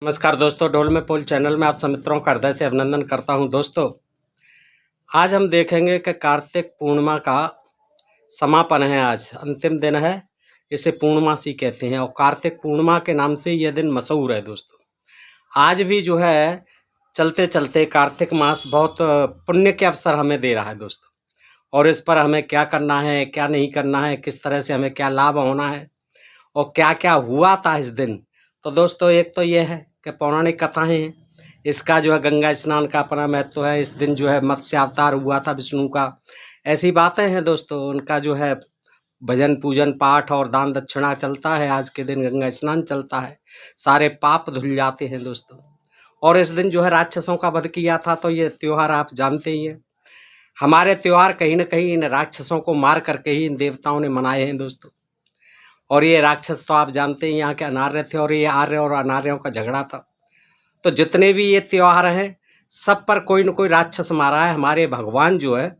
नमस्कार दोस्तों, ढोल में पोल चैनल में आप सब मित्रों का हृदय से अभिनंदन करता हूं। दोस्तों, आज हम देखेंगे कि कार्तिक पूर्णिमा का समापन है। आज अंतिम दिन है, इसे पूर्णमासी कहते हैं और कार्तिक पूर्णिमा के नाम से यह दिन मशहूर है। दोस्तों, आज भी जो है चलते चलते कार्तिक मास बहुत पुण्य के अवसर हमें दे रहा है दोस्तों, और इस पर हमें क्या करना है, क्या नहीं करना है, किस तरह से हमें क्या लाभ होना है और क्या क्या हुआ था इस दिन। तो दोस्तों, एक तो ये है कि पौराणिक कथाएं हैं, इसका जो है गंगा स्नान का अपना महत्व है। इस दिन जो है मत्स्य अवतार हुआ था विष्णु का, ऐसी बातें हैं दोस्तों। उनका जो है भजन पूजन पाठ और दान दक्षिणा चलता है। आज के दिन गंगा स्नान चलता है, सारे पाप धुल जाते हैं दोस्तों। और इस दिन जो है राक्षसों का वध किया था। तो ये त्यौहार आप जानते ही हैं, हमारे त्यौहार कहीं ना कहीं इन राक्षसों को मार करके ही इन देवताओं ने मनाए हैं दोस्तों। और ये राक्षस तो आप जानते हैं यहाँ के अनार्य थे, और ये आर्य और अनार्यों का झगड़ा था। तो जितने भी ये त्योहार हैं, सब पर कोई न कोई राक्षस मारा है। हमारे भगवान जो है,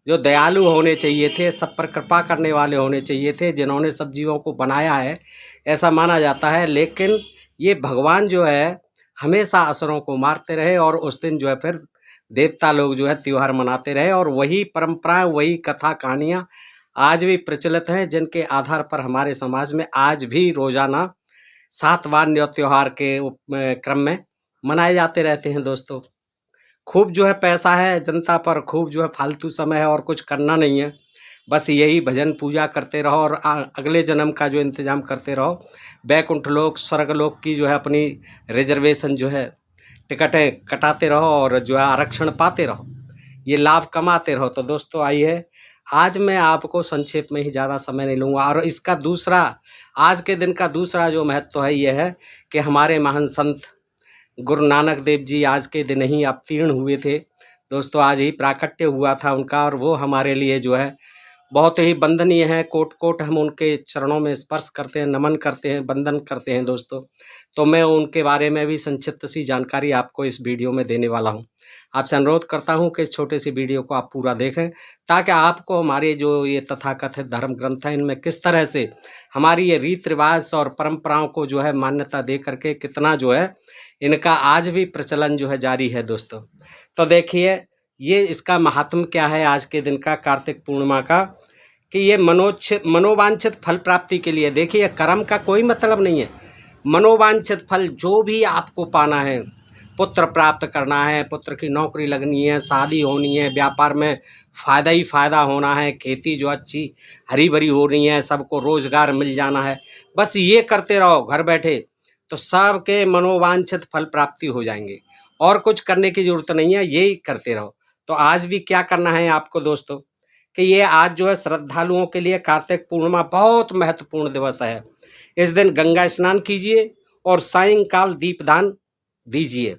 जो दयालु होने चाहिए थे, सब पर कृपा करने वाले होने चाहिए थे, जिन्होंने सब जीवों को बनाया है, ऐसा माना जाता है। लेकिन ये भगवान जो है हमेशा असुरों को मारते रहे, और उस दिन जो है फिर देवता लोग जो है त्यौहार मनाते रहे। और वही परंपराएं, वही कथा कहानियाँ आज भी प्रचलित हैं, जिनके आधार पर हमारे समाज में आज भी रोजाना 7 बार न्यौ त्योहार के क्रम में मनाए जाते रहते हैं दोस्तों। खूब जो है पैसा है जनता पर, खूब जो है फालतू समय है, और कुछ करना नहीं है। बस यही भजन पूजा करते रहो और अगले जन्म का जो इंतजाम करते रहो। बैकुंठ लोक, स्वर्ग लोक की जो है अपनी रिजर्वेशन जो है टिकटें कटाते रहो, और जो है आरक्षण पाते रहो, ये लाभ कमाते रहो। तो दोस्तों, आइए आज मैं आपको संक्षेप में ही, ज़्यादा समय नहीं लूँगा। और इसका दूसरा, आज के दिन का दूसरा जो महत्व है यह है कि हमारे महान संत गुरु नानक देव जी आज के दिन ही अवतीर्ण हुए थे दोस्तों। आज ही प्राकट्य हुआ था उनका, और वो हमारे लिए जो है बहुत ही वंदनीय है। कोट कोट हम उनके चरणों में स्पर्श करते हैं, नमन करते हैं, वंदन करते हैं दोस्तों। तो मैं उनके बारे में भी संक्षिप्त सी जानकारी आपको इस वीडियो में देने वाला हूं। आपसे अनुरोध करता हूं कि इस छोटे सी वीडियो को आप पूरा देखें, ताकि आपको हमारे जो ये तथाकथित धर्म ग्रंथ हैं, इनमें किस तरह से हमारी ये रीति रिवाज और परंपराओं को जो है मान्यता दे करके कितना जो है इनका आज भी प्रचलन जो है जारी है दोस्तों। तो देखिए, ये इसका महात्म क्या है आज के दिन का, कार्तिक पूर्णिमा का, कि ये मनोवांछित फल प्राप्ति के लिए। देखिए, कर्म का कोई मतलब नहीं है। मनोवांछित फल जो भी आपको पाना है, पुत्र प्राप्त करना है, पुत्र की नौकरी लगनी है, शादी होनी है, व्यापार में फ़ायदा ही फ़ायदा होना है, खेती जो अच्छी हरी भरी हो रही है, सबको रोज़गार मिल जाना है, बस ये करते रहो घर बैठे, तो सबके मनोवांछित फल प्राप्ति हो जाएंगे। और कुछ करने की ज़रूरत नहीं है, यही करते रहो। तो आज भी क्या करना है आपको दोस्तों, कि ये आज जो है श्रद्धालुओं के लिए कार्तिक पूर्णिमा बहुत महत्वपूर्ण दिवस है। इस दिन गंगा स्नान कीजिए और सायंकाल दीपदान दीजिए।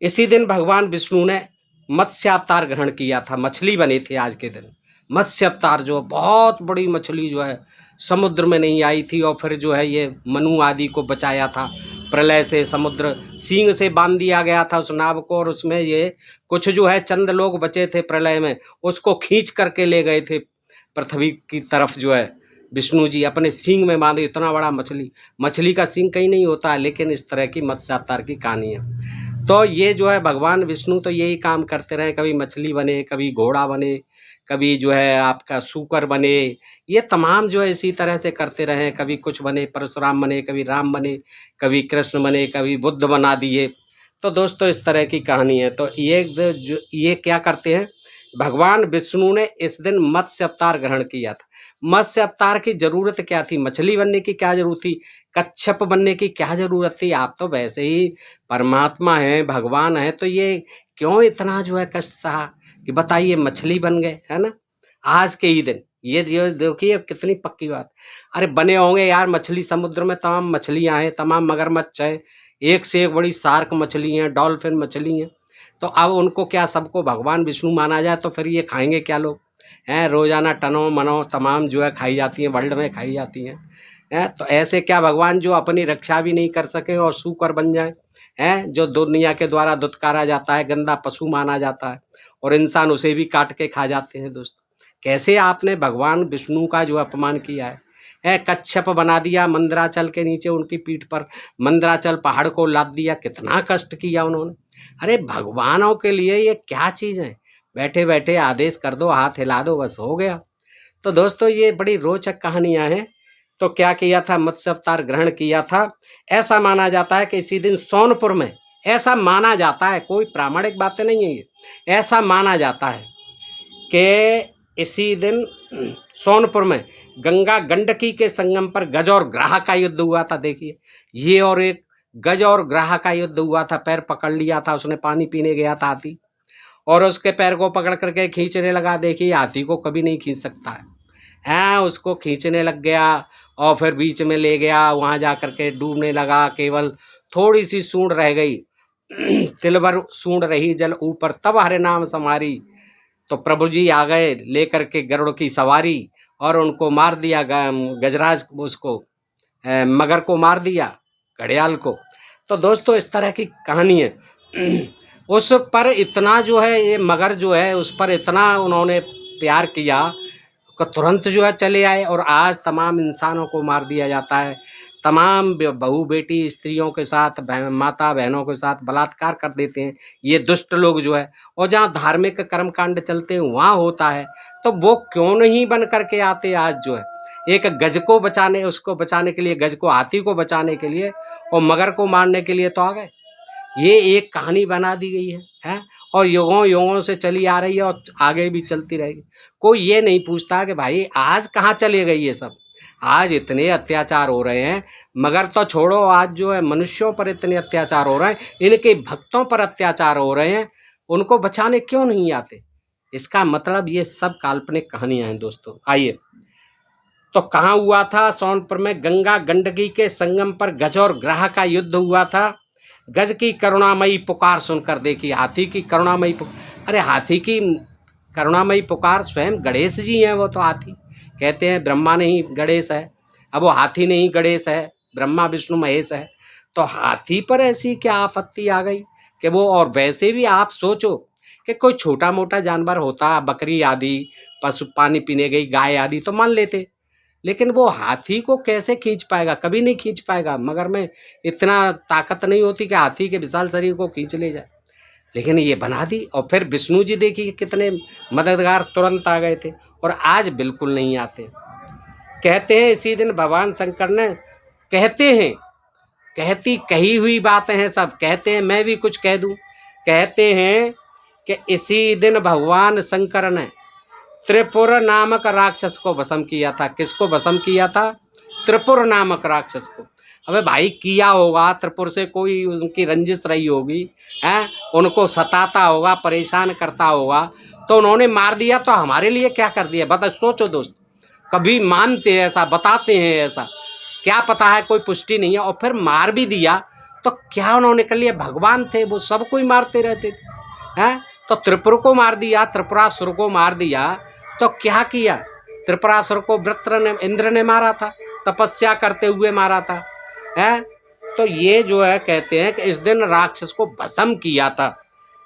इसी दिन भगवान विष्णु ने मत्स्य अवतार ग्रहण किया था, मछली बने थे आज के दिन। मत्स्य अवतार जो बहुत बड़ी मछली जो है समुद्र में नहीं आई थी, और फिर जो है ये मनु आदि को बचाया था प्रलय से। समुद्र सींग से बांध दिया गया था उस नाव को, और उसमें ये कुछ जो है चंद लोग बचे थे प्रलय में, उसको खींच करके ले गए थे पृथ्वी की तरफ। जो है विष्णु जी अपने सींग में बांधे, इतना बड़ा मछली का सींग कहीं नहीं होता है, लेकिन इस तरह की मत्स्य अवतार की कहानी है। तो ये जो है भगवान विष्णु तो यही काम करते रहे, कभी मछली बने, कभी घोड़ा बने, कभी जो है आपका सूकर बने, ये तमाम जो है इसी तरह से करते रहे। कभी कुछ बने, परशुराम बने, कभी राम बने, कभी कृष्ण बने, कभी बुद्ध बना दिए। तो दोस्तों, इस तरह की कहानी है। तो ये क्या करते हैं, भगवान विष्णु ने इस दिन मत्स्य अवतार ग्रहण किया था। मत्स्य अवतार की जरूरत क्या थी, मछली बनने की क्या जरूरत थी, कच्छप बनने की क्या जरूरत थी। आप तो वैसे ही परमात्मा हैं, भगवान हैं, तो ये क्यों इतना जो है कष्ट सहा कि बताइए मछली बन गए, है ना, आज के ही दिन। ये जो देखिए कितनी पक्की बात। अरे बने होंगे यार मछली, समुद्र में तमाम मछलियां हैं, तमाम मगरमच्छ है, एक से एक बड़ी शार्क मछली हैं, डॉल्फिन मछली हैं। तो अब उनको क्या सबको भगवान विष्णु माना जाए, तो फिर ये खाएंगे क्या लोग हैं। रोजाना टनों मनों तमाम जो है खाई जाती हैं, वर्ल्ड में खाई जाती हैं। तो ऐसे क्या भगवान जो अपनी रक्षा भी नहीं कर सके और सूकर बन जाए, हैं, जो दुनिया के द्वारा दुत्कारा जाता है, गंदा पशु माना जाता है, और इंसान उसे भी काट के खा जाते हैं दोस्तों। कैसे आपने भगवान विष्णु का जो अपमान किया है, कच्छप बना दिया मंदराचल के नीचे, उनकी पीठ पर मंदराचल पहाड़ को लाद दिया। कितना कष्ट किया उन्होंने। अरे भगवानों के लिए ये क्या चीज़ है, बैठे बैठे आदेश कर दो, हाथ हिला दो, बस हो गया। तो दोस्तों ये बड़ी रोचक कहानियां हैं। तो क्या किया था, मत्स्य अवतार ग्रहण किया था। ऐसा माना जाता है कि इसी दिन सोनपुर में, ऐसा माना जाता है, कोई प्रामाणिक बातें नहीं है ये, ऐसा माना जाता है कि इसी दिन सोनपुर में गंगा गंडकी के संगम पर गज और ग्राह का युद्ध हुआ था। देखिए ये, और एक गज और ग्राह का युद्ध हुआ था। पैर पकड़ लिया था उसने, पानी पीने गया था हाथी, और उसके पैर को पकड़ करके खींचने लगा। देखिए हाथी को कभी नहीं खींच सकता है, उसको खींचने लग गया और फिर बीच में ले गया, वहाँ जा करके डूबने लगा। केवल थोड़ी सी सूंड रह गई, तिलभर सूंड रही जल ऊपर, तब हरे नाम समारी। तो प्रभु जी आ गए लेकर के गरुड़ की सवारी, और उनको मार दिया, गजराज उसको, मगर को मार दिया, घड़ियाल को। तो दोस्तों इस तरह की कहानी है। उस पर इतना जो है, ये मगर जो है उस पर इतना उन्होंने प्यार किया कि तुरंत जो है चले आए। और आज तमाम इंसानों को मार दिया जाता है, तमाम बहू बेटी स्त्रियों के साथ, माता बहनों के साथ बलात्कार कर देते हैं ये दुष्ट लोग जो है। और जहाँ धार्मिक कर्मकांड चलते हैं वहाँ होता है, तो वो क्यों नहीं बन करके आते आज जो है, एक गज को बचाने, उसको बचाने के लिए, गज को, हाथी को बचाने के लिए और मगर को मारने के लिए तो आ गए। ये एक कहानी बना दी गई है और युगों युगों से चली आ रही है और आगे भी चलती रहेगी। कोई ये नहीं पूछता कि भाई आज कहाँ चले गई ये सब। आज इतने अत्याचार हो रहे हैं, मगर तो छोड़ो, आज जो है मनुष्यों पर इतने अत्याचार हो रहे हैं, इनके भक्तों पर अत्याचार हो रहे हैं, उनको बचाने क्यों नहीं आते। इसका मतलब ये सब काल्पनिक कहानियां हैं दोस्तों। आइए, तो कहाँ हुआ था, सोनपुर में गंगा गंडकी के संगम पर गज और ग्राह का युद्ध हुआ था। गज की करुणामयी पुकार सुनकर, देखिए हाथी की करुणामयी पुकार। अरे हाथी की करुणामयी पुकार स्वयं गणेश जी हैं, वो तो हाथी कहते हैं, ब्रह्मा नहीं गणेश है, अब वो हाथी नहीं गणेश है, ब्रह्मा विष्णु महेश है। तो हाथी पर ऐसी क्या आपत्ति आ गई कि वो, और वैसे भी आप सोचो कि कोई छोटा मोटा जानवर होता, बकरी आदि, पशु पानी पीने गई गाय आदि, तो मान लेते, लेकिन वो हाथी को कैसे खींच पाएगा, कभी नहीं खींच पाएगा। मगर में इतना ताकत नहीं होती कि हाथी के विशाल शरीर को खींच ले जाए, लेकिन ये बना दी। और फिर विष्णु जी देखिए कितने मददगार, तुरंत आ गए थे, और आज बिल्कुल नहीं आते। कहते हैं इसी दिन भगवान शंकर ने, कहते हैं, कही हुई बातें हैं सब, कहते हैं मैं भी कुछ कह दूं। कहते हैं कि इसी दिन भगवान शंकर ने त्रिपुर नामक राक्षस को भस्म किया था। किसको भस्म किया था? त्रिपुर नामक राक्षस को। अबे भाई किया होगा, त्रिपुर से कोई उनकी रंजिश रही होगी, हैं, उनको सताता होगा, परेशान करता होगा, तो उन्होंने मार दिया। तो हमारे लिए क्या कर दिया बता, सोचो दोस्त। कभी मानते हैं ऐसा, बताते हैं ऐसा, क्या पता है, कोई पुष्टि नहीं है। और फिर मार भी दिया तो क्या उन्होंने कर लिया? भगवान थे वो, सबको ही मारते रहते थे, हैं। तो त्रिपुर को मार दिया, त्रिपुरासुर को मार दिया, तो क्या किया? त्रिपुरासुर को वृत्र ने, इंद्र ने मारा था, तपस्या करते हुए मारा था, है। तो ये जो है कहते हैं कि इस दिन राक्षस को भस्म किया था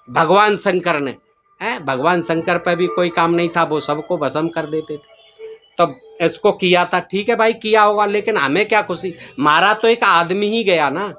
भगवान शंकर ने, है। भगवान शंकर पर भी कोई काम नहीं था, वो सबको भस्म कर देते थे। तब इसको किया था, ठीक है भाई किया होगा, लेकिन हमें क्या खुशी, मारा तो एक आदमी ही गया ना।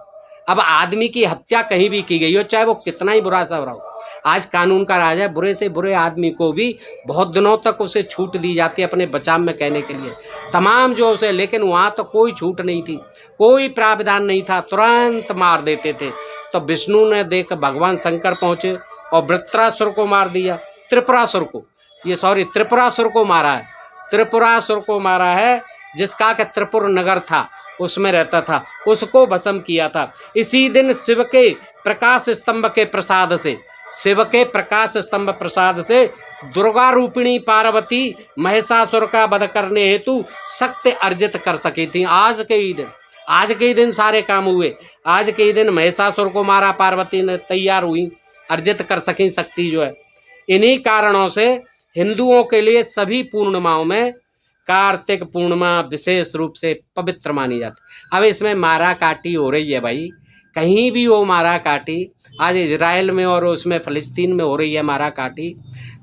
अब आदमी की हत्या कहीं भी की गई हो, चाहे वो कितना ही बुरा सा रहो, आज कानून का राज है। बुरे से बुरे आदमी को भी बहुत दिनों तक उसे छूट दी जाती है अपने बचाव में कहने के लिए, तमाम जो उसे, लेकिन वहाँ तो कोई छूट नहीं थी, कोई प्रावधान नहीं था, तुरंत मार देते थे। तो विष्णु ने देख, भगवान शंकर पहुँचे और वृत्रासुर को मार दिया, त्रिपुरासुर को, ये सॉरी त्रिपुरासुर को मारा है, त्रिपुरासुर को मारा है, जिसका कि त्रिपुर नगर था, उसमें रहता था, उसको भस्म किया था। इसी दिन शिव के प्रकाश स्तंभ के प्रसाद से, शिव के प्रकाश स्तंभ प्रसाद से दुर्गा रूपिणी पार्वती महिषासुर का वध करने हेतु शक्ति अर्जित कर सकी थी। आज के ही दिन सारे काम हुए। आज के ही दिन महिषासुर को मारा, पार्वती ने तैयार हुई, अर्जित कर सकी शक्ति जो है। इन्हीं कारणों से हिंदुओं के लिए सभी पूर्णिमाओं में कार्तिक पूर्णिमा विशेष रूप से पवित्र मानी जाती। अब इसमें मारा काटी हो रही है भाई, कहीं भी हो मारा काटी, आज इजराइल में और उसमें फ़लस्तीन में हो रही है मारा काटी,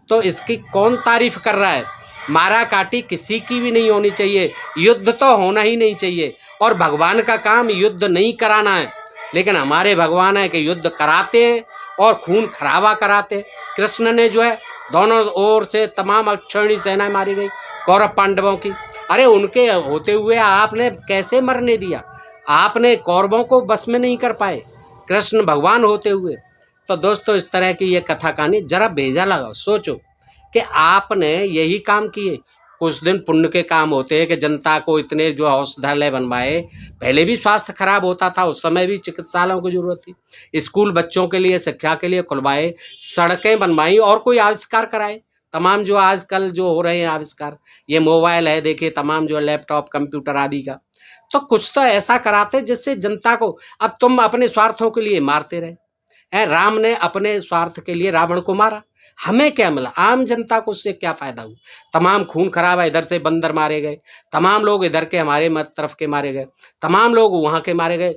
तो इसकी कौन तारीफ कर रहा है? मारा काटी किसी की भी नहीं होनी चाहिए, युद्ध तो होना ही नहीं चाहिए। और भगवान का काम युद्ध नहीं कराना है, लेकिन हमारे भगवान है कि युद्ध कराते हैं और खून खराबा कराते हैं। कृष्ण ने जो है दोनों ओर से तमाम अक्षौहिणी सेनाएं मारी गई कौरव पांडवों की। अरे उनके होते हुए आपने कैसे मरने दिया? आपने कौरवों को बस में नहीं कर पाए, कृष्ण भगवान होते हुए। तो दोस्तों इस तरह की ये कथा कहानी जरा बेजा लगाओ, सोचो कि आपने यही काम किए। कुछ दिन पुण्य के काम होते हैं कि जनता को इतने जो औषधालय बनवाए, पहले भी स्वास्थ्य खराब होता था, उस समय भी चिकित्सालयों की जरूरत थी, स्कूल बच्चों के लिए शिक्षा के लिए खुलवाए, सड़कें बनवाई और कोई आविष्कार कराए। तमाम जो आजकल जो हो रहे हैं आविष्कार, ये मोबाइल है देखिए, तमाम जो लैपटॉप कंप्यूटर आदि का, तो कुछ तो ऐसा कराते जिससे जनता को, अब तुम अपने स्वार्थों के लिए मारते रहे हैं। राम ने अपने स्वार्थ के लिए रावण को मारा, हमें क्या मिला? आम जनता को उससे क्या फायदा हुआ? तमाम खून खराबा, इधर से बंदर मारे गए, तमाम लोग इधर के हमारे मत तरफ के मारे गए, तमाम लोग वहां के मारे गए,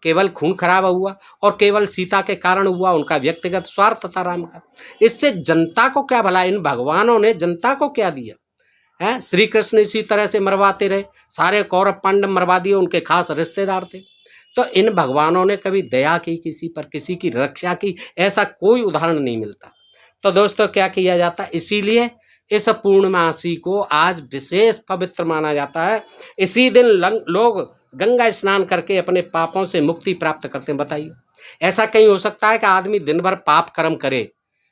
केवल खून खराबा हुआ और केवल सीता के कारण हुआ, उनका व्यक्तिगत स्वार्थ था राम का। इससे जनता को क्या भला? इन भगवानों ने जनता को क्या दिया है? श्री कृष्ण इसी तरह से मरवाते रहे, सारे कौरव पांडव मरवा दिए, उनके खास रिश्तेदार थे। तो इन भगवानों ने कभी दया की किसी पर, किसी की रक्षा की, ऐसा कोई उदाहरण नहीं मिलता। तो दोस्तों क्या किया जाता है? इसीलिए इस पूर्णमासी को आज विशेष पवित्र माना जाता है। इसी दिन लोग गंगा स्नान करके अपने पापों से मुक्ति प्राप्त करते हैं। बताइए, ऐसा कहीं हो सकता है कि आदमी दिन भर पाप कर्म करे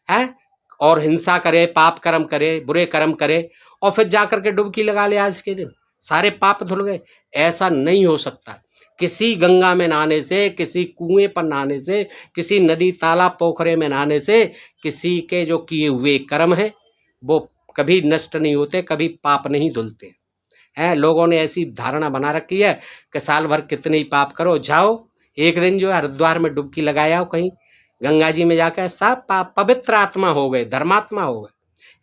है और हिंसा करे, पाप कर्म करे, बुरे कर्म करे और फिर जाकर के डुबकी लगा ले आज के दिन सारे पाप धुल गए? ऐसा नहीं हो सकता। किसी गंगा में नहाने से, किसी कुएं पर नहाने से, किसी नदी तालाब पोखरे में नहाने से किसी के जो किए हुए कर्म है वो कभी नष्ट नहीं होते, कभी पाप नहीं धुलते हैं। लोगों ने ऐसी धारणा बना रखी है कि साल भर कितने ही पाप करो, जाओ एक दिन जो है हरिद्वार में डुबकी लगाया हो कहीं गंगा जी में जाकर, सब पाप पवित्र आत्मा हो गए, धर्मात्मा हो गए।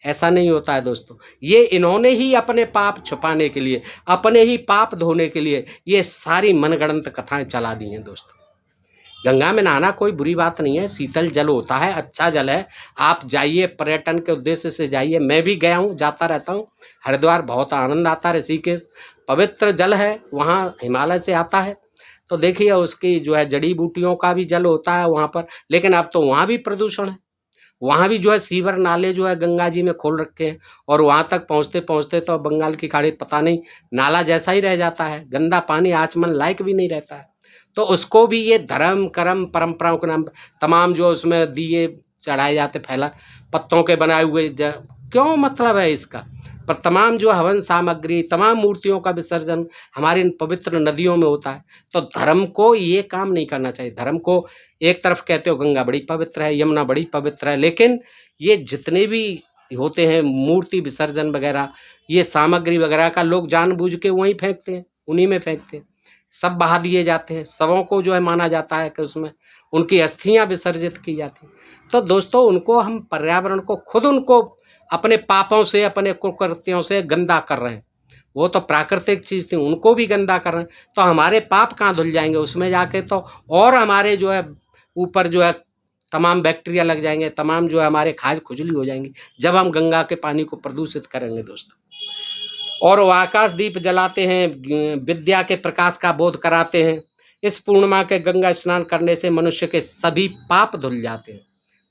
ऐसा नहीं होता है दोस्तों। ये इन्होंने ही अपने पाप छुपाने के लिए, अपने ही पाप धोने के लिए ये सारी मनगढ़ंत कथाएं चला दी हैं दोस्तों। गंगा में नहाना कोई बुरी बात नहीं है, शीतल जल होता है, अच्छा जल है। आप जाइए, पर्यटन के उद्देश्य से जाइए, मैं भी गया हूँ, जाता रहता हूँ हरिद्वार, बहुत आनंद आता है। ऋषिकेश पवित्र जल है, वहाँ हिमालय से आता है। तो देखिए उसकी जो है जड़ी बूटियों का भी जल होता है वहाँ पर, लेकिन अब तो वहाँ भी प्रदूषण है। वहाँ भी जो है सीवर नाले जो है गंगा जी में खोल रखे हैं और वहाँ तक पहुँचते पहुँचते तो बंगाल की खाड़ी पता नहीं नाला जैसा ही रह जाता है, गंदा पानी आचमन लायक भी नहीं रहता है। तो उसको भी ये धर्म कर्म परंपराओं के नाम तमाम जो उसमें दिए चढ़ाए जाते, फैला पत्तों के बनाए हुए, क्यों मतलब है इसका? पर तमाम जो हवन सामग्री, तमाम मूर्तियों का विसर्जन हमारी इन पवित्र नदियों में होता है। तो धर्म को ये काम नहीं करना चाहिए। धर्म को एक तरफ कहते हो गंगा बड़ी पवित्र है, यमुना बड़ी पवित्र है, लेकिन ये जितने भी होते हैं मूर्ति विसर्जन वगैरह, ये सामग्री वगैरह का लोग जानबूझ के वहीं फेंकते हैं, उन्हीं में फेंकते हैं, सब बहा दिए जाते हैं। शवों को जो है माना जाता है कि उसमें उनकी अस्थियां विसर्जित की जाती हैं। तो दोस्तों उनको हम पर्यावरण को खुद उनको अपने पापों से, अपने कुकृत्यों से गंदा कर रहे हैं। वो तो प्राकृतिक चीज़ थी, उनको भी गंदा कर रहे हैं। तो हमारे पाप कहाँ धुल जाएंगे उसमें जाके? तो और हमारे जो है ऊपर जो है तमाम बैक्टीरिया लग जाएंगे, तमाम जो है हमारे खाज खुजली हो जाएंगी जब हम गंगा के पानी को प्रदूषित करेंगे दोस्तों। और वो आकाश दीप जलाते हैं, विद्या के प्रकाश का बोध कराते हैं। इस पूर्णिमा के गंगा स्नान करने से मनुष्य के सभी पाप धुल जाते हैं।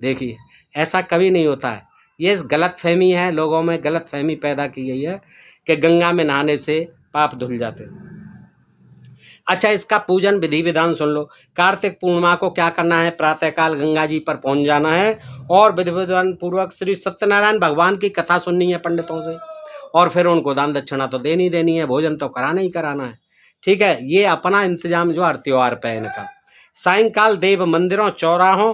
देखिए ऐसा कभी नहीं होता है, ये गलत फहमी है, लोगों में गलत फहमी पैदा की गई है कि गंगा में नहाने से पाप धुल जाते हैं। अच्छा, इसका पूजन विधि विधान सुन लो। कार्तिक पूर्णिमा को क्या करना है? प्रातःकाल गंगा जी पर पहुंच जाना है और विधि विधान पूर्वक श्री सत्यनारायण भगवान की कथा सुननी है पंडितों से, और फिर उनको दान दक्षिणा तो देनी है, भोजन तो कराना ही कराना है। ठीक है, ये अपना इंतजाम जो हर त्योहार पे है इनका। सायंकाल देव मंदिरों, चौराहों,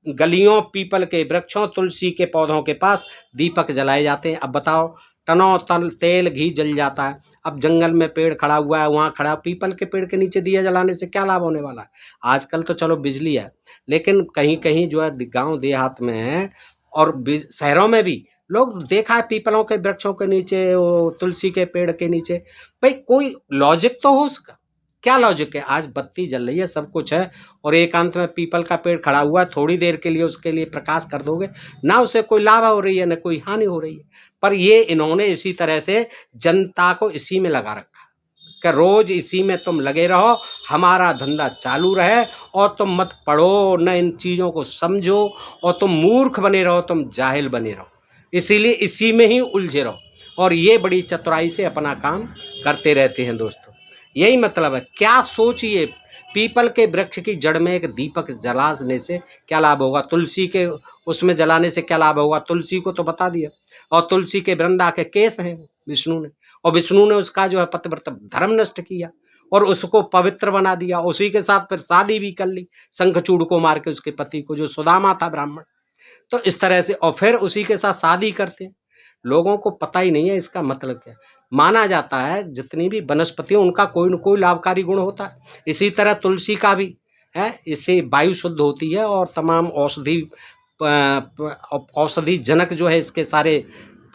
गलियों, पीपल के वृक्षों, तुलसी के पौधों के पास दीपक जलाए जाते हैं। अब बताओ, टनों तल तेल घी जल जाता है। अब जंगल में पेड़ खड़ा हुआ है, वहाँ खड़ा पीपल के पेड़ के नीचे दिया जलाने से क्या लाभ होने वाला है? आजकल तो चलो बिजली है, लेकिन कहीं कहीं जो है गांव देहात में है और शहरों में भी लोग देखा है पीपलों के वृक्षों के नीचे, वो तुलसी के पेड़ के नीचे। भाई कोई लॉजिक तो हो उसका, क्या लॉजिक है? आज बत्ती जल रही है, सब कुछ है, और एकांत में पीपल का पेड़ खड़ा हुआ है, थोड़ी देर के लिए उसके लिए प्रकाश कर दोगे ना, उससे कोई लाभ हो रही है ना कोई हानि हो रही है। पर ये इन्होंने इसी तरह से जनता को इसी में लगा रखा कि रोज इसी में तुम लगे रहो, हमारा धंधा चालू रहे और तुम मत पढ़ो, न इन चीज़ों को समझो, और तुम मूर्ख बने रहो, तुम जाहिल बने रहो, इसीलिए इसी में ही उलझे रहो। और ये बड़ी चतुराई से अपना काम करते रहते हैं दोस्तों। यही मतलब है। क्या सोचिए, पीपल के वृक्ष की जड़ में एक दीपक जलाने से क्या लाभ होगा, तुलसी के उसमें जलाने से क्या लाभ होगा, तुलसी को तो बता दिया। और तुलसी के वृंदा के केस हैं विष्णु ने, और विष्णु ने उसका जो है पतिव्रत धर्म नष्ट किया और उसको पवित्र बना दिया। उसी के साथ फिर शादी भी कर ली, शंखचूड़ को मार के उसके पति को, जो सुदामा था ब्राह्मण। तो इस तरह से, और फिर उसी के साथ शादी करते हैं। लोगों को पता ही नहीं है इसका मतलब क्या है। माना जाता है जितनी भी वनस्पति उनका कोई न कोई लाभकारी गुण होता है। इसी तरह तुलसी का भी है, इससे वायु शुद्ध होती है और तमाम औषधि जनक जो है इसके सारे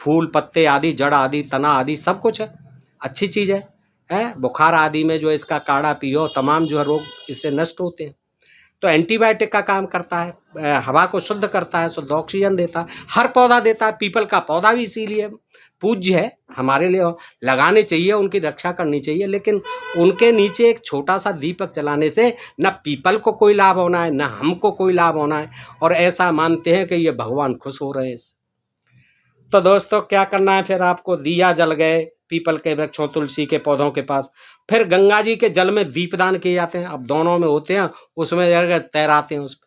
फूल पत्ते आदि, जड़ आदि, तना आदि सब कुछ है, अच्छी चीज़ है। बुखार आदि में जो है इसका काढ़ा पियो, तमाम जो है रोग इससे नष्ट होते हैं। तो एंटीबायोटिक का काम करता है, हवा को शुद्ध करता है, शुद्ध ऑक्सीजन देता है, हर पौधा देता है। पीपल का पौधा भी इसीलिए पूज्य है हमारे लिए, लगाने चाहिए, उनकी रक्षा करनी चाहिए। लेकिन उनके नीचे एक छोटा सा दीपक जलाने से न पीपल को कोई लाभ होना है, न हमको कोई लाभ होना है, और ऐसा मानते हैं कि ये भगवान खुश हो रहे हैं इससे। तो दोस्तों क्या करना है फिर आपको, दिया जल गए पीपल के वृक्षों, तुलसी के पौधों के पास, फिर गंगा जी के जल में दीपदान किए जाते हैं। अब दोनों में होते हैं, उसमें तैराते हैं, उस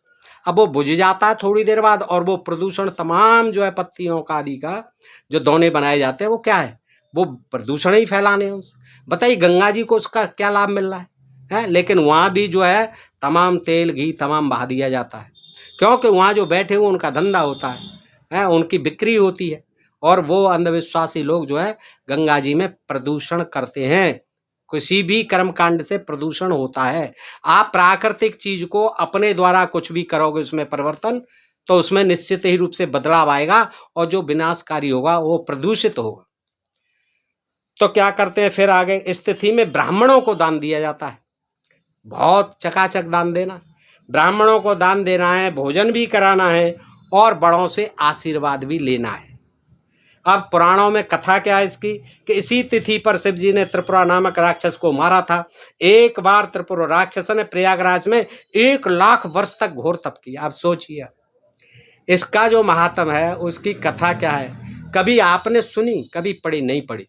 अब वो बुझ जाता है थोड़ी देर बाद, और वो प्रदूषण तमाम जो है पत्तियों का आदि का जो दोने बनाए जाते हैं, वो क्या है, वो प्रदूषण ही फैलाने हैं उससे। बताइए गंगा जी को उसका क्या लाभ मिल रहा है? लेकिन वहाँ भी जो है तमाम तेल घी तमाम बहा दिया जाता है, क्योंकि वहाँ जो बैठे हुए उनका धंधा होता है, उनकी बिक्री होती है, और वो अंधविश्वासी लोग जो है गंगा जी में प्रदूषण करते हैं। किसी भी कर्मकांड से प्रदूषण होता है। आप प्राकृतिक चीज को अपने द्वारा कुछ भी करोगे उसमें परिवर्तन, तो उसमें निश्चित ही रूप से बदलाव आएगा, और जो विनाशकारी होगा वो प्रदूषित होगा। तो क्या करते हैं फिर आगे, स्थिति में ब्राह्मणों को दान दिया जाता है। बहुत चकाचक दान देना, ब्राह्मणों को दान देना है, भोजन भी कराना है, और बड़ों से आशीर्वाद भी लेना है। अब पुराणों में कथा क्या है इसकी, कि इसी तिथि पर शिव जी ने त्रिपुरा नामक राक्षस को मारा था। एक बार त्रिपुरा राक्षस ने प्रयागराज में 1,00,000 वर्ष तक घोर तप किया। आप सोचिए इसका जो महात्म है, उसकी कथा क्या है, कभी आपने सुनी, कभी पढ़ी नहीं पढ़ी।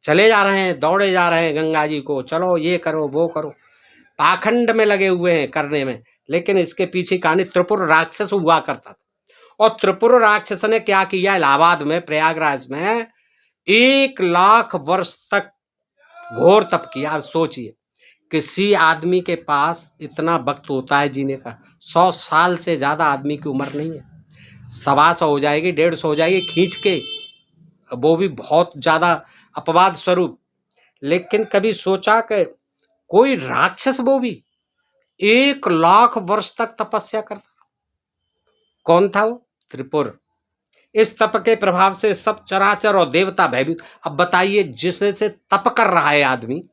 चले जा रहे हैं, दौड़े जा रहे हैं गंगा जी को, चलो ये करो वो करो, पाखंड में लगे हुए हैं करने में। लेकिन इसके पीछे कहानी, त्रिपुर राक्षस हुआ करता था, और त्रिपुर राक्षस ने क्या किया, इलाहाबाद में प्रयागराज में 1,00,000 वर्ष तक घोर तप किया। आप सोचिए किसी आदमी के पास इतना वक्त होता है जीने का, 100 साल से ज्यादा आदमी की उम्र नहीं है, 125 हो जाएगी, 150 हो जाएगी खींच के, वो भी बहुत ज्यादा अपवाद स्वरूप। लेकिन कभी सोचा कि कोई राक्षस वो भी 1,00,000 वर्ष तक तपस्या करता? कौन था वो? त्रिपुर। इस तप के प्रभाव से सब चराचर और देवता भयभीत। अब बताइए जिससे से तप कर रहा है आदमी,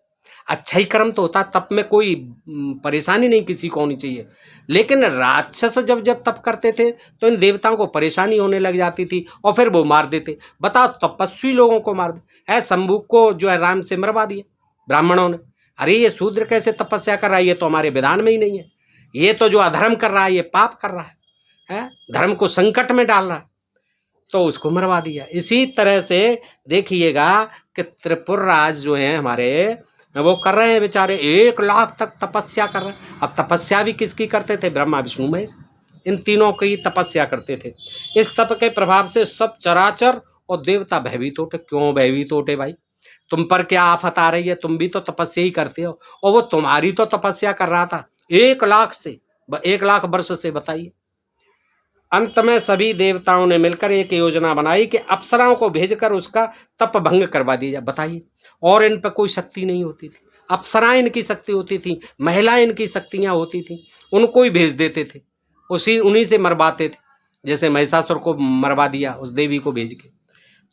अच्छा ही कर्म तो होता है, तप में कोई परेशानी नहीं किसी को होनी चाहिए। लेकिन राक्षस जब जब तप करते थे तो इन देवताओं को परेशानी होने लग जाती थी, और फिर वो मार देते। बताओ, तपस्वी लोगों को मार दे। है शंभू को जो है राम से मरवा दिया ब्राह्मणों ने। अरे ये शूद्र कैसे तपस्या कर रहा है, ये तो हमारे विधान में ही नहीं है, ये तो जो अधर्म कर रहा है, ये पाप कर रहा है, धर्म को संकट में डाल रहा है, तो उसको मरवा दिया। इसी तरह से देखिएगा कि त्रिपुर राज जो है हमारे, वो कर रहे हैं बेचारे, 1,00,000 तक तपस्या कर रहे हैं। अब तपस्या भी किसकी करते थे? ब्रह्मा विष्णु महेश, इन तीनों की तपस्या करते थे। इस तप के प्रभाव से सब चराचर और देवता भयभीत होते। क्यों भयभीत होते भाई? तुम पर क्या आफत आ रही है? तुम भी तो तपस्या ही करते हो, और वो तुम्हारी तो तपस्या कर रहा था 1,00,000 वर्ष से। बताइए, अंत में सभी देवताओं ने मिलकर एक योजना बनाई कि अप्सराओं को भेजकर उसका तप भंग करवा दिया जाए। बताइए, और इन पर कोई शक्ति नहीं होती थी, अप्सराएं इनकी शक्ति होती थी, महिलाएं इनकी शक्तियां होती थी, उनको ही भेज देते थे, उन्हीं से मरवाते थे। जैसे महिषासुर को मरवा दिया उस देवी को भेज के,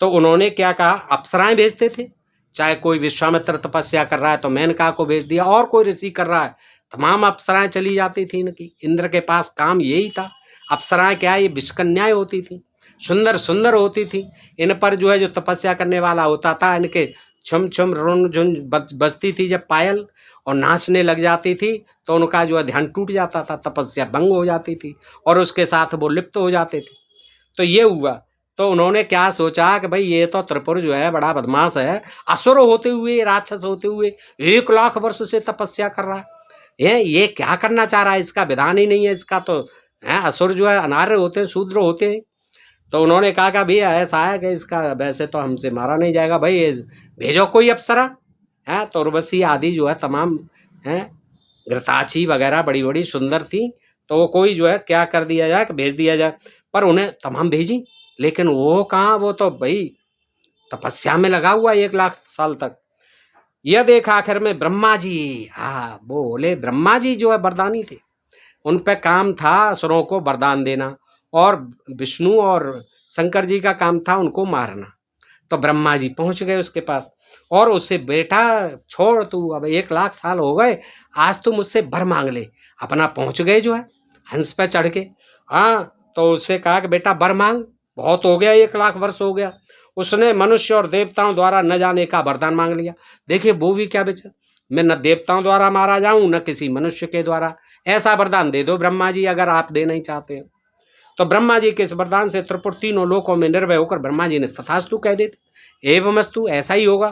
तो उन्होंने क्या कहा, अप्सराएं भेजते थे। चाहे कोई विश्वामित्र तपस्या कर रहा है तो मेनका को भेज दिया, और कोई ऋषि कर रहा है, तमाम अप्सराएं चली जाती थी इनकी। इंद्र के पास काम यही था। अप्सराएं क्या, ये विषकन्याएं होती थी, सुंदर सुंदर होती थी। इन पर जो है जो तपस्या करने वाला होता था, इनके छुम छुम रुन झुन बजती थी जब पायल और नाचने लग जाती थी, तो उनका जो है ध्यान टूट जाता था, तपस्या भंग हो जाती थी और उसके साथ वो लिप्त हो जाते थे। तो ये हुआ, तो उन्होंने क्या सोचा कि भाई ये तो त्रिपुर जो है बड़ा बदमाश है, असुर होते हुए, राक्षस होते हुए 1 लाख वर्ष से तपस्या कर रहा है, ये क्या करना चाह रहा है, इसका विधान ही नहीं है, इसका तो है, असुर जो है अनार्य होते हैं, शूद्र होते हैं। तो उन्होंने कहा कि भैया ऐसा है कि इसका वैसे तो हमसे मारा नहीं जाएगा, भाई भेजो कोई अप्सरा है। तो उर्वशी आदि जो है तमाम है, घृताची वगैरह बड़ी बड़ी सुंदर थी, तो वो कोई जो है क्या कर दिया जाए, भेज दिया जाए। पर उन्हें तमाम भेजी, लेकिन वो कहाँ, वो तो भाई तपस्या में लगा हुआ 1 लाख साल तक। यह देखा आखिर में ब्रह्मा जी, हाँ वो बोले, ब्रह्मा जी जो है वरदानी थे, उन पे काम था असुरों को वरदान देना, और विष्णु और शंकर जी का काम था उनको मारना। तो ब्रह्मा जी पहुंच गए उसके पास और उससे, बेटा छोड़ तू, अब 1 लाख साल हो गए, आज तू मुझसे वर मांग ले। अपना पहुंच गए जो है हंस पे चढ़ के। हाँ, तो उससे कहा कि बेटा वर मांग, बहुत हो गया, 1 लाख वर्ष हो गया। उसने मनुष्य और देवताओं द्वारा न जाने का वरदान मांग लिया। देखिए वो भी क्या बेचा, मैं न देवताओं द्वारा मारा जाऊं न किसी मनुष्य के द्वारा, ऐसा वरदान दे दो ब्रह्मा जी अगर आप देना ही चाहते हैं। तो ब्रह्मा जी के इस वरदान से त्रिपुर तीनों लोकों में निर्भय होकर ब्रह्मा जी ने तथास्तु कह देते, एवमस्तु, ऐसा ही होगा।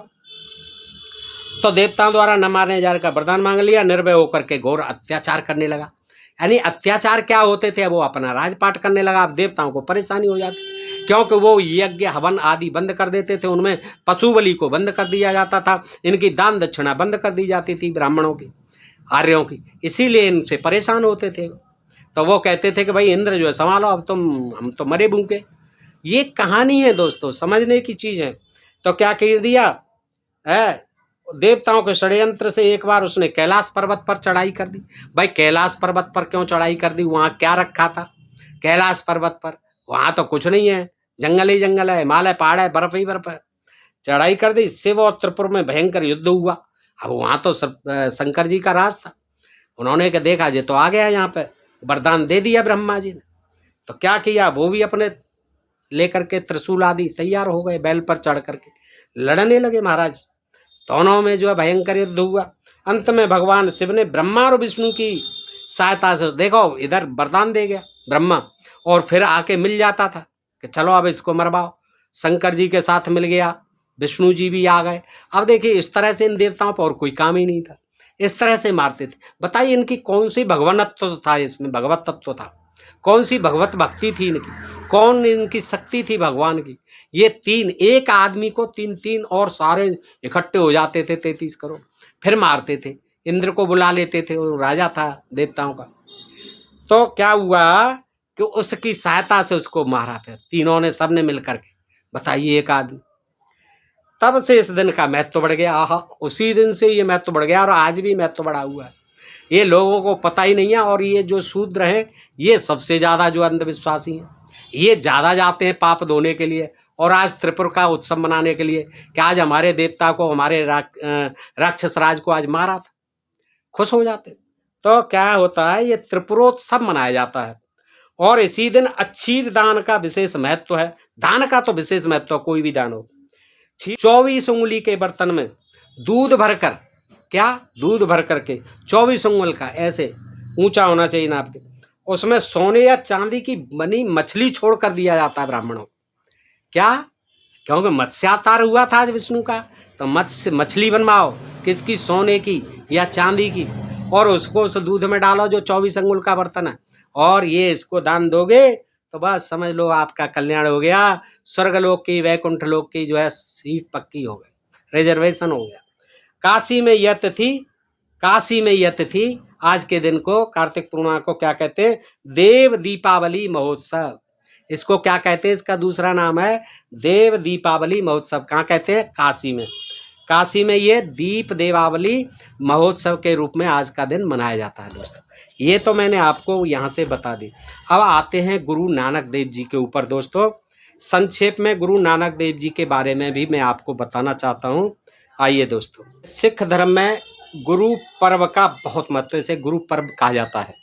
तो देवताओं द्वारा न मारने जाने का वरदान मांग लिया, निर्भय होकर के घोर अत्याचार करने लगा। यानी अत्याचार क्या होते थे, वो अपना राजपाट करने लगा। अब देवताओं को परेशानी हो जाती, क्योंकि वो यज्ञ हवन आदि बंद कर देते थे, उनमें पशु बलि को बंद कर दिया जाता था, इनकी दान दक्षिणा बंद कर दी जाती थी ब्राह्मणों की, आर्यों की, इसीलिए इनसे परेशान होते थे। तो वो कहते थे कि भाई इंद्र जो है संभालो, अब हम तो मरे भूखे। ये कहानी है दोस्तों, समझने की चीज है। तो क्या कर दिया है, देवताओं के षड्यंत्र से एक बार उसने कैलाश पर्वत पर चढ़ाई कर दी। भाई कैलाश पर्वत पर क्यों चढ़ाई कर दी, वहां क्या रखा था कैलाश पर्वत पर, वहां तो कुछ नहीं है, जंगल ही जंगल है, हिमालय पहाड़ है, बर्फ ही बर्फ है। चढ़ाई कर दी, शिव और त्रिपुर में भयंकर युद्ध हुआ। अब वहां तो शंकर जी का राज था, उन्होंने क्या देखा, जे तो आ गया यहाँ पे, वरदान दे दिया ब्रह्मा जी ने। तो क्या किया, वो भी अपने लेकर के त्रिशूल आदि तैयार हो गए, बैल पर चढ़ करके लड़ने लगे महाराज। दोनों में जो है भयंकर युद्ध हुआ। अंत में भगवान शिव ने ब्रह्मा और विष्णु की सहायता से, देखो इधर वरदान दे गया ब्रह्मा, और फिर आके मिल जाता था कि चलो अब इसको मरवाओ। शंकर जी के साथ मिल गया, विष्णु जी भी आ गए। अब देखिए इस तरह से इन देवताओं पर और कोई काम ही नहीं था, इस तरह से मारते थे। बताइए इनकी कौन सी भगवानत्व था, इसमें भगवत तत्व था, कौन सी भगवत भक्ति थी इनकी, कौन इनकी शक्ति थी भगवान की। ये तीन, एक आदमी को तीन तीन और सारे इकट्ठे हो जाते थे 33 करोड़, फिर मारते थे। इंद्र को बुला लेते थे, वो राजा था देवताओं का। तो क्या हुआ कि उसकी सहायता से उसको मारा, फिर तीनों ने, सबने मिलकर के। बताइए एक आदमी। तब से इस दिन का महत्व बढ़ गया। आहा, उसी दिन से ये महत्व बढ़ गया और आज भी महत्व बढ़ा हुआ है। ये लोगों को पता ही नहीं है, और ये जो शूद्र हैं ये सबसे ज्यादा जो अंधविश्वासी हैं, ये ज्यादा जाते हैं पाप धोने के लिए, और आज त्रिपुर का उत्सव मनाने के लिए कि आज हमारे देवता को, हमारे राक्षस राज को आज मारा था, खुश हो जाते। तो क्या होता है, ये त्रिपुरोत्सव मनाया जाता है, और इसी दिन अक्षीर दान का विशेष महत्व है। दान का तो विशेष महत्व, कोई भी दान हो। 24 उंगली के बर्तन में दूध भरकर, क्या दूध भर करके 24 उंगल का, ऐसे ऊंचा होना चाहिए ना आपके, उसमें सोने या चांदी की बनी मछली छोड़ कर दिया जाता है ब्राह्मणों। क्या, क्योंकि मत्स्यावतार हुआ था आज विष्णु का, तो मत्स्य मछली बनवाओ, किसकी, सोने की या चांदी की, और उसको उस दूध में डालो जो 24 अंगुल का बर्तन है, और ये इसको दान दोगे तो बस समझ लो आपका कल्याण हो गया। स्वर्गलोक की, वैकुंठ लोक की जो है सीट पक्की हो गई, रिजर्वेशन हो गया। काशी में यह तिथि, काशी में यह तिथि आज के दिन को, कार्तिक पूर्णिमा को क्या कहते हैं, देव दीपावली महोत्सव। इसको क्या कहते हैं, इसका दूसरा नाम है देव दीपावली महोत्सव। कहाँ कहते हैं, काशी में। काशी में ये दीप देवावली महोत्सव के रूप में आज का दिन मनाया जाता है दोस्तों। ये तो मैंने आपको यहाँ से बता दी। अब आते हैं गुरु नानक देव जी के ऊपर दोस्तों। संक्षेप में गुरु नानक देव जी के बारे में भी मैं आपको बताना चाहता हूँ। आइए दोस्तों, सिख धर्म में गुरु पर्व का बहुत महत्व, इसे गुरु पर्व कहा जाता है।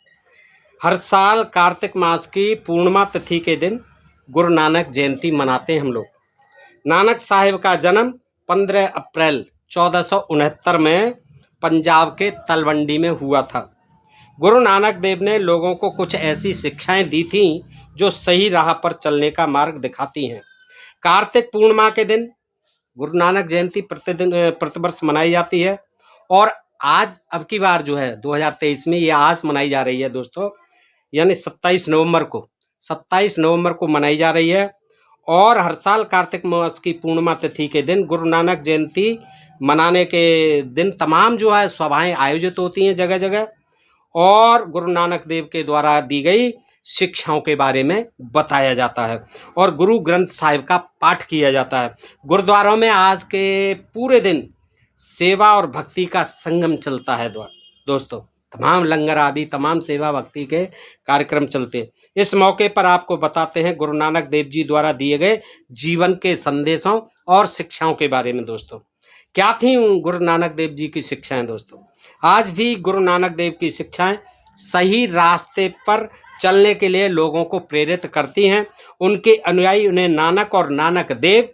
हर साल कार्तिक मास की पूर्णिमा तिथि के दिन गुरु नानक जयंती मनाते हैं हम लोग। नानक साहिब का जन्म 15 अप्रैल 1469 में पंजाब के तलवंडी में हुआ था। गुरु नानक देव ने लोगों को कुछ ऐसी शिक्षाएं दी थीं जो सही राह पर चलने का मार्ग दिखाती हैं। कार्तिक पूर्णिमा के दिन गुरु नानक जयंती प्रतिवर्ष मनाई जाती है और आज अब की बार जो है 2023 में ये आज मनाई जा रही है दोस्तों, यानी 27 नवंबर को मनाई जा रही है। और हर साल कार्तिक मास की पूर्णिमा तिथि के दिन गुरु नानक जयंती मनाने के दिन तमाम जो है सभाएं आयोजित होती हैं जगह जगह, और गुरु नानक देव के द्वारा दी गई शिक्षाओं के बारे में बताया जाता है और गुरु ग्रंथ साहिब का पाठ किया जाता है। गुरुद्वारों में आज के पूरे दिन सेवा और भक्ति का संगम चलता है दोस्तों। तमाम लंगर आदि तमाम सेवा भक्ति के कार्यक्रम चलते हैं। इस मौके पर आपको बताते हैं गुरु नानक देव जी द्वारा दिए गए जीवन के संदेशों और शिक्षाओं के बारे में। दोस्तों, क्या थी गुरु नानक देव जी की शिक्षाएं? दोस्तों, आज भी गुरु नानक देव की शिक्षाएं सही रास्ते पर चलने के लिए लोगों को प्रेरित करती हैं। उनके अनुयायी उन्हें नानक और नानक देव,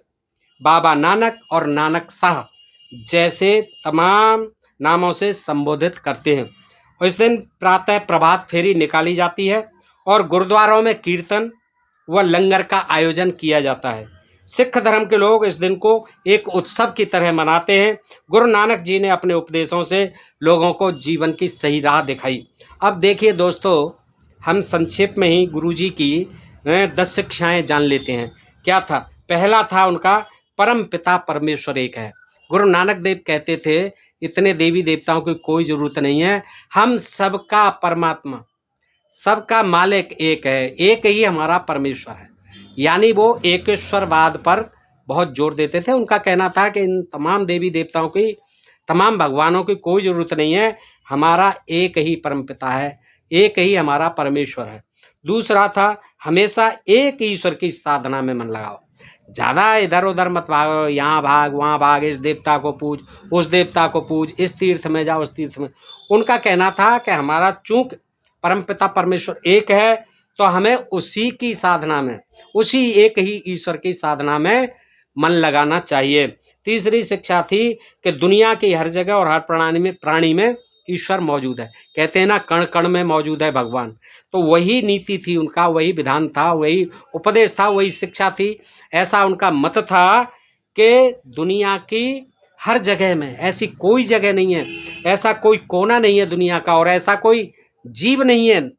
बाबा नानक और नानक साह जैसे तमाम नामों से संबोधित करते हैं। इस दिन प्रातः प्रभात फेरी निकाली जाती है और गुरुद्वारों में कीर्तन व लंगर का आयोजन किया जाता है। सिख धर्म के लोग इस दिन को एक उत्सव की तरह मनाते हैं। गुरु नानक जी ने अपने उपदेशों से लोगों को जीवन की सही राह दिखाई। अब देखिए दोस्तों, हम संक्षेप में ही गुरु जी की 10 शिक्षाएं जान लेते हैं। क्या था? पहला था उनका परम पिता परमेश्वर एक है। गुरु नानक देव कहते थे इतने देवी देवताओं की कोई ज़रूरत नहीं है, हम सबका परमात्मा, सबका मालिक एक है, एक ही हमारा परमेश्वर है। यानी वो एकेश्वरवाद पर बहुत जोर देते थे। उनका कहना था कि इन तमाम देवी देवताओं की, तमाम भगवानों की कोई ज़रूरत नहीं है, हमारा एक ही परमपिता है, एक ही हमारा परमेश्वर है। दूसरा था हमेशा एक ईश्वर की साधना में मन लगाओ, ज़्यादा इधर उधर मत भागो, यहाँ भाग वहाँ भाग, इस देवता को पूज उस देवता को पूज, इस तीर्थ में जाओ उस तीर्थ में। उनका कहना था कि हमारा चूंक परमपिता परमेश्वर एक है तो हमें उसी की साधना में, उसी एक ही ईश्वर की साधना में मन लगाना चाहिए। तीसरी शिक्षा थी कि दुनिया की हर जगह और हर प्राणी में ईश्वर मौजूद है। कहते हैं ना, कण कण में मौजूद है भगवान। तो वही नीति थी उनका, वही विधान था, वही उपदेश था, वही शिक्षा थी। ऐसा उनका मत था कि दुनिया की हर जगह में, ऐसी कोई जगह नहीं है, ऐसा कोई कोना नहीं है दुनिया का, और ऐसा कोई जीव नहीं है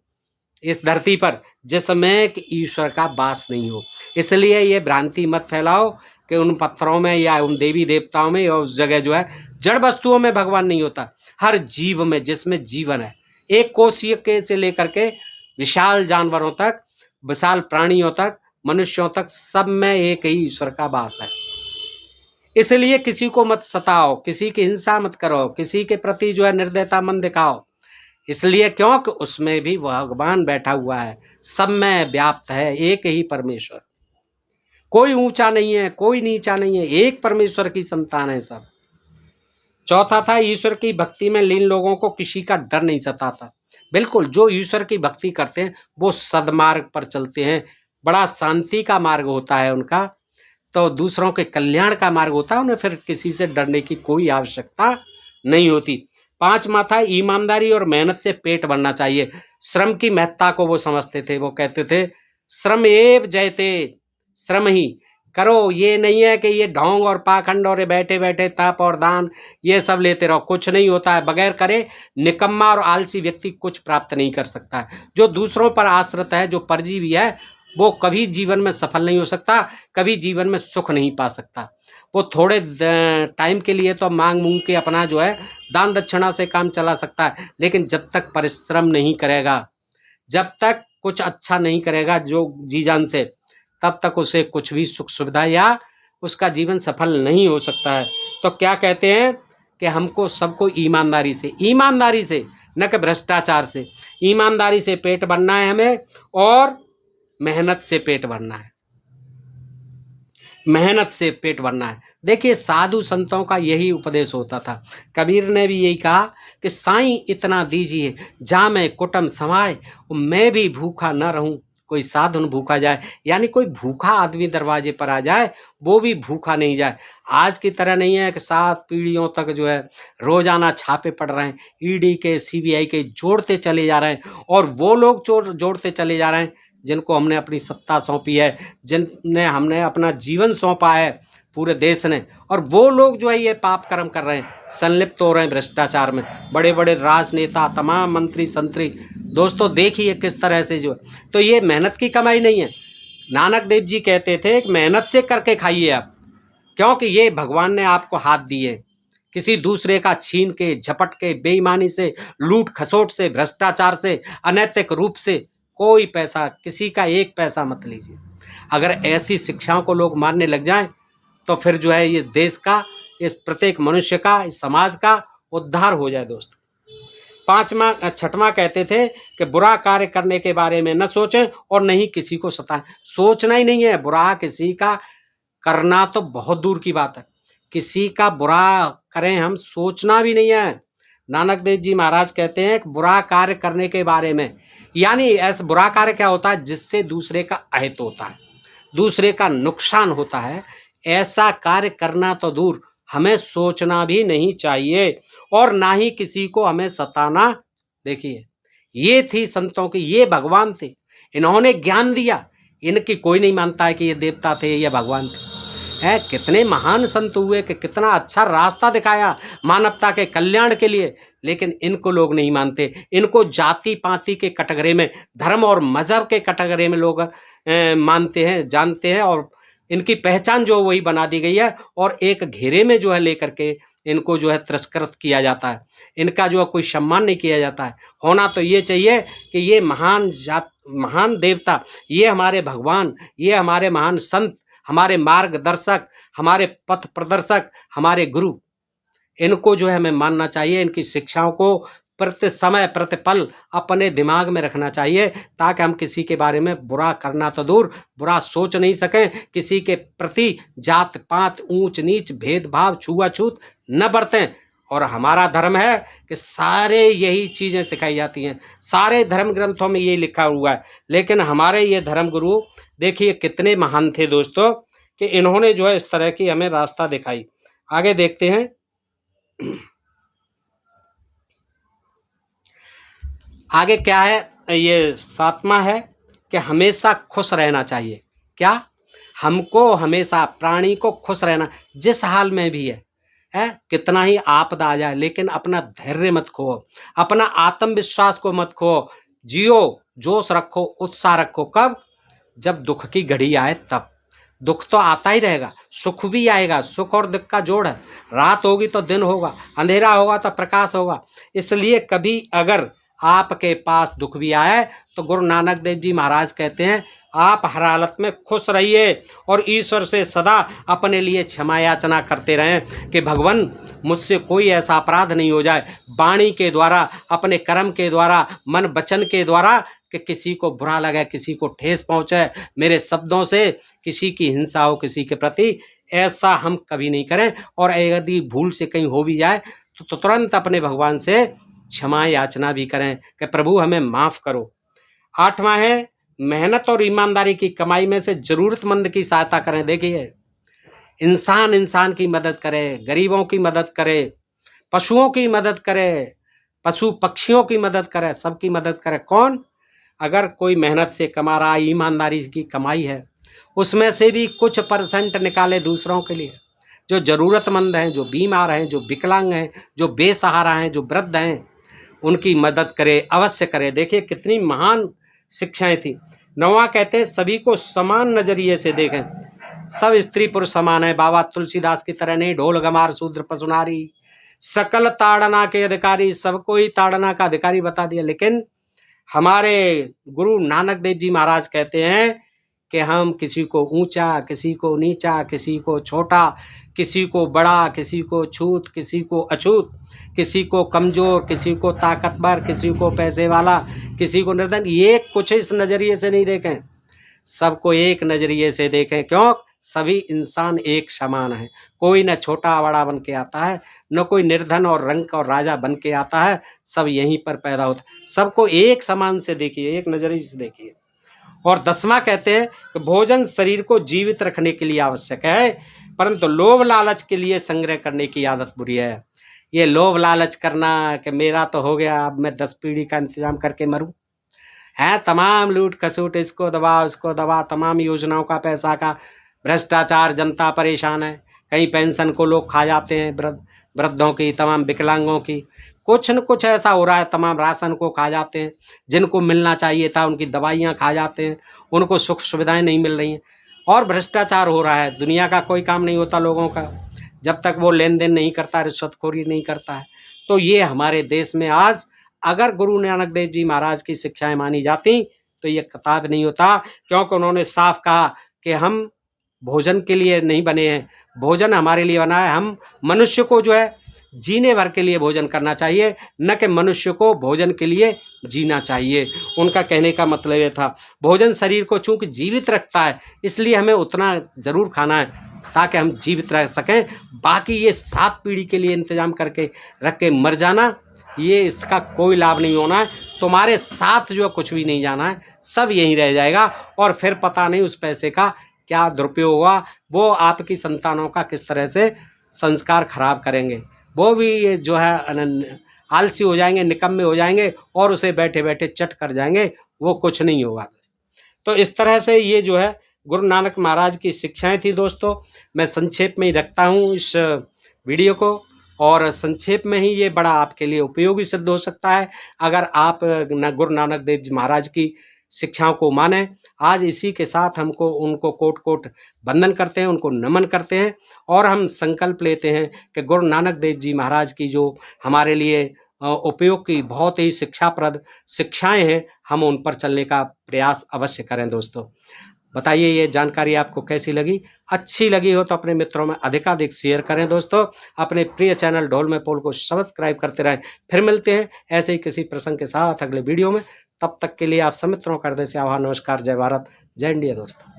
इस धरती पर जिसमें कि ईश्वर का वास नहीं हो। इसलिए ये भ्रांति मत फैलाओ कि उन पत्थरों में या उन देवी देवताओं में या उस जगह जो है जड़ वस्तुओं में भगवान नहीं होता। हर जीव में जिसमें जीवन है, एक कोशिका से लेकर के विशाल जानवरों तक, विशाल प्राणियों तक, मनुष्यों तक, सब में एक ही ईश्वर का वास है। इसलिए किसी को मत सताओ, किसी की हिंसा मत करो, किसी के प्रति जो है निर्दयता मन दिखाओ। इसलिए क्योंकि उसमें भी भगवान बैठा हुआ है, सब में व्याप्त है, एक ही परमेश्वर। कोई ऊंचा नहीं है, कोई नीचा नहीं है, एक परमेश्वर की संतान है सब। चौथा था ईश्वर की भक्ति में लीन लोगों को किसी का डर नहीं सताता। बिल्कुल, जो ईश्वर की भक्ति करते हैं वो सदमार्ग पर चलते हैं, बड़ा शांति का मार्ग होता है उनका, तो दूसरों के कल्याण का मार्ग होता है। उन्हें फिर किसी से डरने की कोई आवश्यकता नहीं होती। पांचवा था ईमानदारी और मेहनत से पेट भरना चाहिए। श्रम की महत्ता को वो समझते थे। वो कहते थे श्रम एव जयते, श्रम ही करो। ये नहीं है कि ये ढोंग और पाखंड और बैठे बैठे तप और दान ये सब लेते रहो, कुछ नहीं होता है। बगैर करे निकम्मा और आलसी व्यक्ति कुछ प्राप्त नहीं कर सकता है। जो दूसरों पर आश्रित है, जो परजीवी है, वो कभी जीवन में सफल नहीं हो सकता, कभी जीवन में सुख नहीं पा सकता। वो थोड़े टाइम के लिए तो मांग मूंग के अपना जो है दान दक्षिणा से काम चला सकता है, लेकिन जब तक परिश्रम नहीं करेगा, जब तक कुछ अच्छा नहीं करेगा जो जी जान से, तब तक उसे कुछ भी सुख सुविधा या उसका जीवन सफल नहीं हो सकता है। तो क्या कहते हैं कि हमको सबको ईमानदारी से, न कि भ्रष्टाचार से, ईमानदारी से पेट भरना है हमें, और मेहनत से पेट भरना है, मेहनत से पेट भरना है। देखिए, साधु संतों का यही उपदेश होता था। कबीर ने भी यही कहा कि साईं इतना दीजिए जा मैं कुटुंब समाए, मैं भी भूखा न रहूं कोई साधु न भूखा जाए, यानी कोई भूखा आदमी दरवाजे पर आ जाए वो भी भूखा नहीं जाए। आज की तरह नहीं है कि 7 पीढ़ियों तक जो है रोजाना छापे पड़ रहे हैं, ईडी के सीबीआई के जोड़ते चले जा रहे हैं, और वो लोग जोड़ते चले जा रहे हैं जिनको हमने अपनी सत्ता सौंपी है, जिनने हमने अपना जीवन सौंपा है पूरे देश ने, और वो लोग जो है ये पाप कर्म कर रहे हैं, संलिप्त हो रहे हैं भ्रष्टाचार में। बड़े बड़े राजनेता, तमाम मंत्री संतरी, दोस्तों देखिए किस तरह से जो है, तो ये मेहनत की कमाई नहीं है। नानक देव जी कहते थे कि मेहनत से करके खाइए आप, क्योंकि ये भगवान ने आपको हाथ दिए। किसी दूसरे का छीन के, झपट के, बेईमानी से, लूट खसोट से, भ्रष्टाचार से, अनैतिक रूप से कोई पैसा, किसी का एक पैसा मत लीजिए। अगर ऐसी शिक्षाओं को लोग मानने लग जाएं तो फिर जो है ये देश का, इस प्रत्येक मनुष्य का, इस समाज का उद्धार हो जाए दोस्तों। छठवां कहते थे कि बुरा कार्य करने के बारे में न सोचें और न ही किसी को सताएं। सोचना ही नहीं है, बुरा किसी का करना तो बहुत दूर की बात है, किसी का बुरा करें हम, सोचना भी नहीं है। नानक देव जी महाराज कहते हैं कि बुरा कार्य करने के बारे में, यानी ऐसा बुरा कार्य क्या होता है जिससे दूसरे का अहित होता है, दूसरे का नुकसान होता है, ऐसा कार्य करना तो दूर, हमें सोचना भी नहीं चाहिए, और ना ही किसी को हमें सताना। देखिए ये थी संतों की, ये भगवान थे, इन्होंने ज्ञान दिया। इनकी कोई नहीं मानता है कि ये देवता थे या भगवान थे। है कितने महान संत हुए कि कितना अच्छा रास्ता दिखाया मानवता के कल्याण के लिए, लेकिन इनको लोग नहीं मानते। इनको जाति पाति के कटघरे में, धर्म और मजहब के कटघरे में लोग मानते हैं, जानते हैं, और इनकी पहचान जो वही बना दी गई है, और एक घेरे में जो है लेकर के इनको जो है तिरस्कृत किया जाता है, इनका जो है कोई सम्मान नहीं किया जाता है। होना तो ये चाहिए कि ये महान देवता, ये हमारे भगवान, ये हमारे महान संत, हमारे मार्गदर्शक, हमारे पथ प्रदर्शक, हमारे गुरु, इनको जो है हमें मानना चाहिए। इनकी शिक्षाओं को प्रति समय प्रतिपल अपने दिमाग में रखना चाहिए, ताकि हम किसी के बारे में बुरा करना तो दूर, बुरा सोच नहीं सकें। किसी के प्रति जात पात, ऊंच नीच, भेदभाव, छुआछूत न बरतें। और हमारा धर्म है कि सारे यही चीज़ें सिखाई जाती हैं, सारे धर्म ग्रंथों में यही लिखा हुआ है। लेकिन हमारे ये धर्म गुरु देखिए कितने महान थे दोस्तों, कि इन्होंने जो है इस तरह की हमें रास्ता दिखाई। आगे देखते हैं। आगे क्या है, ये 7वां है कि हमेशा खुश रहना चाहिए। क्या? हमको हमेशा, प्राणी को खुश रहना, जिस हाल में भी है, कितना ही आपदा आ जाए, लेकिन अपना धैर्य मत खो, अपना आत्मविश्वास को मत खो, जियो, जोश रखो, उत्साह रखो। कब? जब दुख की घड़ी आए तब। दुख तो आता ही रहेगा, सुख भी आएगा, सुख और दुख का जोड़ है। रात होगी तो दिन होगा, अंधेरा होगा तो प्रकाश होगा। इसलिए कभी अगर आपके पास दुख भी आए तो गुरु नानक देव जी महाराज कहते हैं आप हर हालत में खुश रहिए, और ईश्वर से सदा अपने लिए क्षमा याचना करते रहें कि भगवान मुझसे कोई ऐसा अपराध नहीं हो जाए, वाणी के द्वारा, अपने कर्म के द्वारा, मन वचन के द्वारा, कि किसी को बुरा लगे, किसी को ठेस पहुंचे, मेरे शब्दों से किसी की हिंसा हो किसी के प्रति, ऐसा हम कभी नहीं करें। और यदि भूल से कहीं हो भी जाए तो तुरंत अपने भगवान से क्षमा याचना भी करें कि प्रभु हमें माफ़ करो। 8वां है मेहनत और ईमानदारी की कमाई में से ज़रूरतमंद की सहायता करें। देखिए इंसान की मदद करे, गरीबों की मदद करे, पशुओं की मदद करे, पशु पक्षियों की मदद करे, सबकी मदद करे। कौन? अगर कोई मेहनत से कमा रहा है, ईमानदारी की कमाई है, उसमें से भी कुछ परसेंट निकाले दूसरों के लिए, जो ज़रूरतमंद हैं, जो बीमार हैं, जो विकलांग हैं, जो बेसहारा हैं, जो वृद्ध हैं, उनकी मदद करे, अवश्य करे। देखिए कितनी महान शिक्षाएं थी। 9वां कहते हैं सभी को समान नजरिए से देखें, सब स्त्री पुरुष समान है। बाबा तुलसीदास की तरह नहीं, ढोल गमार शूद्र पशुनारी सकल ताड़ना के अधिकारी, सबको ही ताड़ना का अधिकारी बता दिया। लेकिन हमारे गुरु नानक देव जी महाराज कहते हैं कि हम किसी को ऊंचा, किसी को नीचा, किसी को छोटा, किसी को बड़ा, किसी को छूत, किसी को अछूत, किसी को कमज़ोर, किसी को ताकतवर, किसी को पैसे वाला, किसी को निर्धन, ये कुछ इस नज़रिए से नहीं देखें, सबको एक नज़रिए से देखें। क्यों? सभी इंसान एक समान है, कोई न छोटा बड़ा बन के आता है, न कोई निर्धन और रंक और राजा बन के आता है, सब यहीं पर पैदा होता है। सबको एक समान से देखिए, एक नज़रिए से देखिए। और 10वां कहते हैं कि भोजन शरीर को जीवित रखने के लिए आवश्यक है, परंतु लोभ लालच के लिए संग्रह करने की आदत बुरी है। ये लोभ लालच करना कि मेरा तो हो गया, अब मैं 10 पीढ़ी का इंतजाम करके मरूं, है तमाम लूट खसूट, इसको दबा उसको दबा, तमाम योजनाओं का पैसा का भ्रष्टाचार, जनता परेशान है। कहीं पेंशन को लोग खा जाते हैं, वृद्धों की, तमाम विकलांगों की, कुछ न कुछ ऐसा हो रहा है, तमाम राशन को खा जाते हैं, जिनको मिलना चाहिए था उनकी दवाइयाँ खा जाते हैं, उनको सुख सुविधाएं नहीं मिल रही हैं, और भ्रष्टाचार हो रहा है। दुनिया का कोई काम नहीं होता लोगों का जब तक वो लेन देन नहीं करता, रिश्वतखोरी नहीं करता है। तो ये हमारे देश में आज अगर गुरु नानक देव जी महाराज की शिक्षाएं मानी जाती तो ये किताब नहीं होता, क्योंकि उन्होंने साफ कहा कि हम भोजन के लिए नहीं बने हैं, भोजन हमारे लिए बना है। हम मनुष्य को जो है जीने भर के लिए भोजन करना चाहिए, न कि मनुष्य को भोजन के लिए जीना चाहिए। उनका कहने का मतलब ये था, भोजन शरीर को चूंकि जीवित रखता है इसलिए हमें उतना ज़रूर खाना है ताकि हम जीवित रह सकें। बाकी ये 7 पीढ़ी के लिए इंतजाम करके रख के मर जाना, ये इसका कोई लाभ नहीं होना है। तुम्हारे साथ जो कुछ भी नहीं जाना है, सब यहीं रह जाएगा, और फिर पता नहीं उस पैसे का क्या दुरुपयोग हुआ, वो आपकी संतानों का किस तरह से संस्कार खराब करेंगे, वो भी जो है आलसी हो जाएंगे, निकम्मे हो जाएंगे, और उसे बैठे बैठे चट कर जाएंगे, वो कुछ नहीं होगा। तो इस तरह से ये जो है गुरु नानक महाराज की शिक्षाएं थी दोस्तों। मैं संक्षेप में ही रखता हूँ इस वीडियो को, और संक्षेप में ही ये बड़ा आपके लिए उपयोगी सिद्ध हो सकता है अगर आप गुरु नानक देव जी महाराज की शिक्षाओं को माने। आज इसी के साथ हमको उनको कोट कोट वंदन करते हैं, उनको नमन करते हैं, और हम संकल्प लेते हैं कि गुरु नानक देव जी महाराज की जो हमारे लिए उपयोग की बहुत ही शिक्षाप्रद शिक्षाएं हैं, हम उन पर चलने का प्रयास अवश्य करें। दोस्तों बताइए ये जानकारी आपको कैसी लगी? अच्छी लगी हो तो अपने मित्रों में अधिकाधिक शेयर करें। दोस्तों अपने प्रिय चैनल ढोल में पोल को सब्सक्राइब करते रहें। फिर मिलते हैं ऐसे ही किसी प्रसंग के साथ अगले वीडियो में। तब तक के लिए आप सब मित्रों का हृदय से आभार, नमस्कार, जय भारत, जय इंडिया दोस्तों।